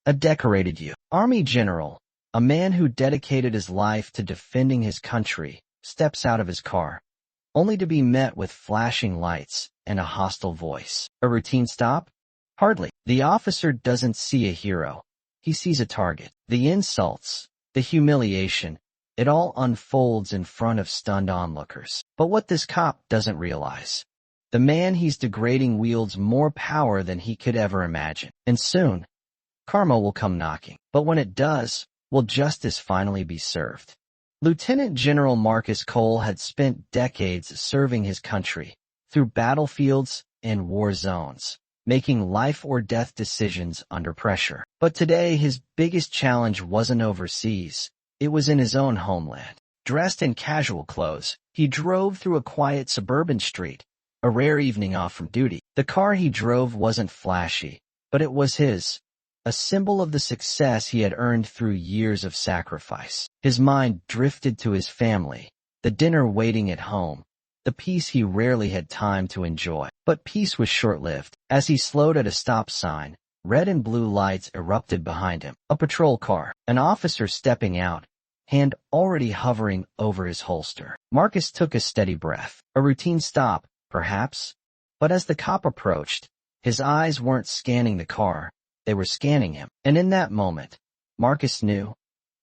A decorated Army general, a man who dedicated his life to defending his country, steps out of his car, only to be met with flashing lights and a hostile voice. A routine stop? Hardly. The officer doesn't see a hero. He sees a target. The insults, the humiliation, it all unfolds in front of stunned onlookers. But what this cop doesn't realize, the man he's degrading wields more power than he could ever imagine. And soon, karma will come knocking. But when it does, will justice finally be served? Lieutenant General Marcus Cole had spent decades serving his country, through battlefields and war zones, making life-or-death decisions under pressure. But today, his biggest challenge wasn't overseas. It was in his own homeland. Dressed in casual clothes, he drove through a quiet suburban street, a rare evening off from duty. The car he drove wasn't flashy, but it was his, a symbol of the success he had earned through years of sacrifice. His mind drifted to his family, the dinner waiting at home, the peace he rarely had time to enjoy. But peace was short-lived. As he slowed at a stop sign, red and blue lights erupted behind him. A patrol car, an officer stepping out, hand already hovering over his holster. Marcus took a steady breath. A routine stop, perhaps? But as the cop approached, his eyes weren't scanning the car, they were scanning him. And in that moment, Marcus knew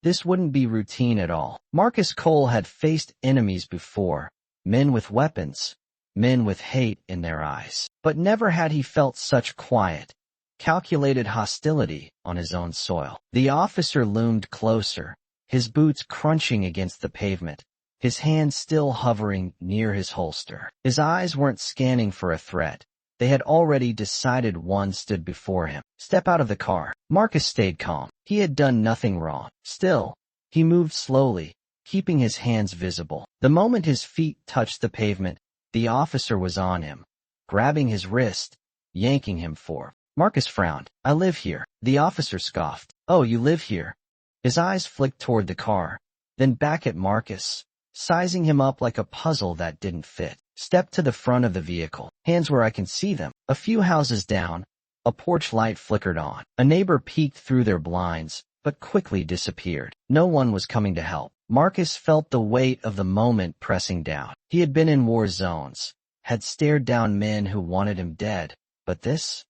this wouldn't be routine at all. Marcus Cole had faced enemies before, men with weapons, men with hate in their eyes. But never had he felt such quiet, calculated hostility on his own soil. The officer loomed closer, his boots crunching against the pavement, his hand still hovering near his holster. His eyes weren't scanning for a threat. They had already decided one stood before him. Step out of the car. Marcus stayed calm. He had done nothing wrong. Still, he moved slowly, keeping his hands visible. The moment his feet touched the pavement, the officer was on him, grabbing his wrist, yanking him forward. Marcus frowned. I live here. The officer scoffed. Oh, you live here? His eyes flicked toward the car, then back at Marcus, sizing him up like a puzzle that didn't fit. Step to the front of the vehicle. Hands where I can see them. A few houses down, a porch light flickered on. A neighbor peeked through their blinds, but quickly disappeared. No one was coming to help. Marcus felt the weight of the moment pressing down. He had been in war zones, had stared down men who wanted him dead, but this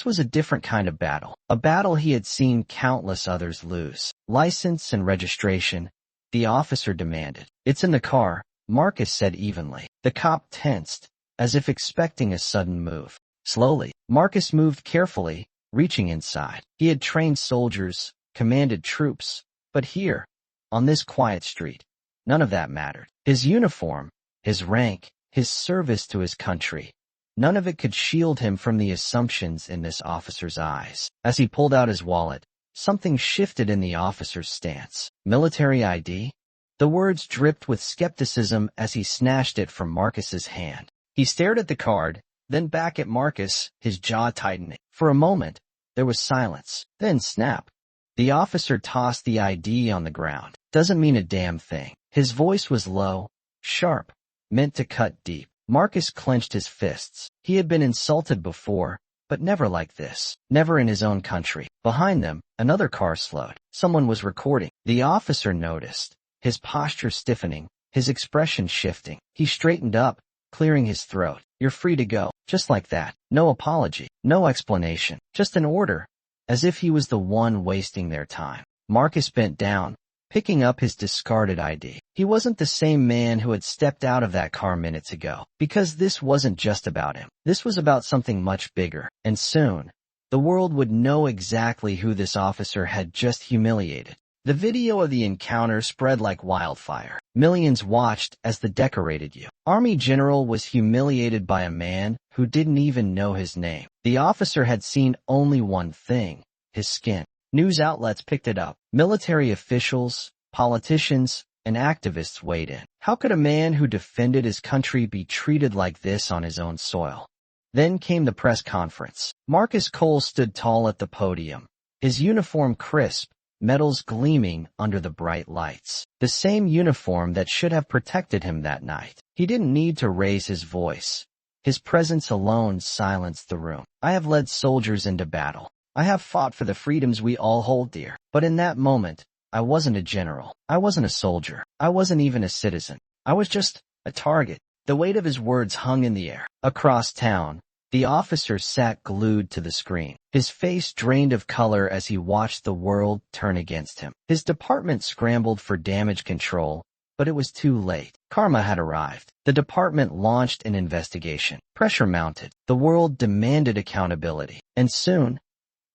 was a different kind of battle. A battle he had seen countless others lose. License and registration, the officer demanded. It's in the car, Marcus said evenly. The cop tensed, as if expecting a sudden move. Slowly, Marcus moved carefully, reaching inside. He had trained soldiers, commanded troops, but here, on this quiet street, none of that mattered. His uniform, his rank, his service to his country, none of it could shield him from the assumptions in this officer's eyes. As he pulled out his wallet, something shifted in the officer's stance. Military ID? The words dripped with skepticism as he snatched it from Marcus's hand. He stared at the card, then back at Marcus, his jaw tightening. For a moment, there was silence. Then snap. The officer tossed the ID on the ground. Doesn't mean a damn thing. His voice was low, sharp, meant to cut deep. Marcus clenched his fists. He had been insulted before, but never like this. Never in his own country. Behind them, another car slowed. Someone was recording. The officer noticed, his posture stiffening, his expression shifting. He straightened up, clearing his throat. You're free to go. Just like that. No apology. No explanation. Just an order. As if he was the one wasting their time. Marcus bent down, picking up his discarded ID. He wasn't the same man who had stepped out of that car minutes ago. Because this wasn't just about him. This was about something much bigger. And soon, the world would know exactly who this officer had just humiliated. The video of the encounter spread like wildfire. Millions watched as the decorated Army general was humiliated by a man who didn't even know his name. The officer had seen only one thing, his skin. News outlets picked it up. Military officials, politicians, and activists weighed in. How could a man who defended his country be treated like this on his own soil? Then came the press conference. Marcus Cole stood tall at the podium, his uniform crisp, medals gleaming under the bright lights. The same uniform that should have protected him that night. He didn't need to raise his voice. His presence alone silenced the room. I have led soldiers into battle. I have fought for the freedoms we all hold dear. But in that moment, I wasn't a general. I wasn't a soldier. I wasn't even a citizen. I was just a target. The weight of his words hung in the air. Across town, the officer sat glued to the screen. His face drained of color as he watched the world turn against him. His department scrambled for damage control, but it was too late. Karma had arrived. The department launched an investigation. Pressure mounted. The world demanded accountability. And soon,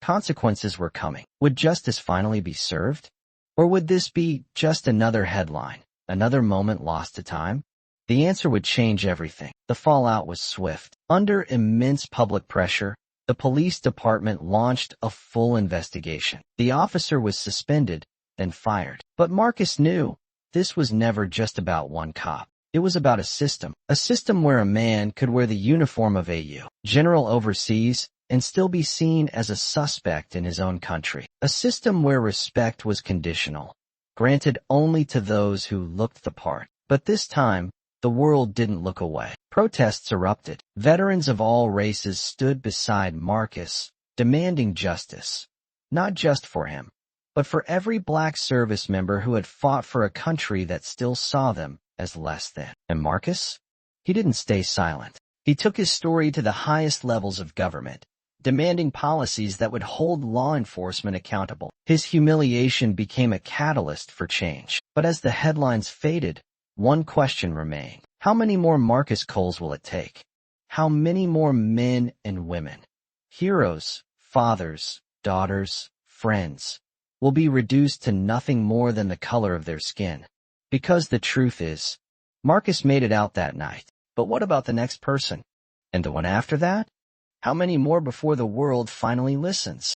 consequences were coming. Would justice finally be served? Or would this be just another headline, another moment lost to time? The answer would change everything. The fallout was swift. Under immense public pressure, the police department launched a full investigation. The officer was suspended, then fired. But Marcus knew this was never just about one cop. It was about a system where a man could wear the uniform of a general overseas and still be seen as a suspect in his own country. A system where respect was conditional, granted only to those who looked the part. But this time, the world didn't look away. Protests erupted. Veterans of all races stood beside Marcus, demanding justice, not just for him, but for every black service member who had fought for a country that still saw them as less than. And Marcus? He didn't stay silent. He took his story to the highest levels of government, demanding policies that would hold law enforcement accountable. His humiliation became a catalyst for change. But as the headlines faded, one question remained. How many more Marcus Coles will it take? How many more men and women, heroes, fathers, daughters, friends, will be reduced to nothing more than the color of their skin? Because the truth is, Marcus made it out that night. But what about the next person? And the one after that? How many more before the world finally listens?